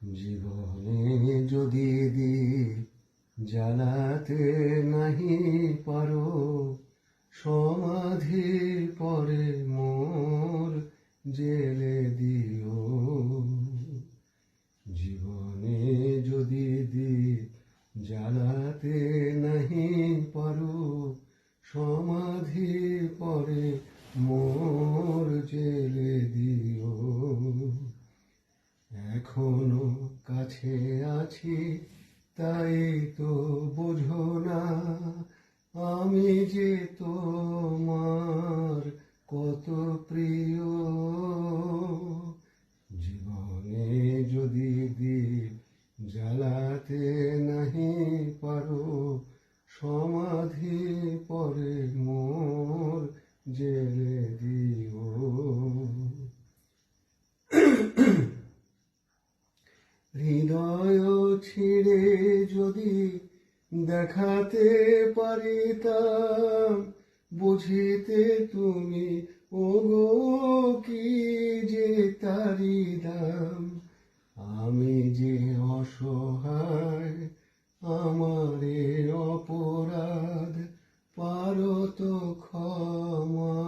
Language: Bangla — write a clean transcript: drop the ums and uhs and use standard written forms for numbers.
জীবনে যদি জ্বালাতে নাহি পারো, সমাধির পরে মোর জেলে দিও। জীবনে যদি জ্বালাতে নাহি পারো, সমাধির পরে মোর জেলে দিও। এখনো কাছে আছি তাই তো বোঝো না, আমি যে তোমার কত প্রিয়। জীবনে যদি জ্বালাতে নাহি পারো, সমাধি পরে মোর জেলে দিও। হৃদয় ছিঁড়ে যদি দেখাতে পারিতাম, বুঝিতে তুমি ওগো কি যে তারি দাম। আমি যে অসহায়, আমারে অপরাধ পারো তো ক্ষমা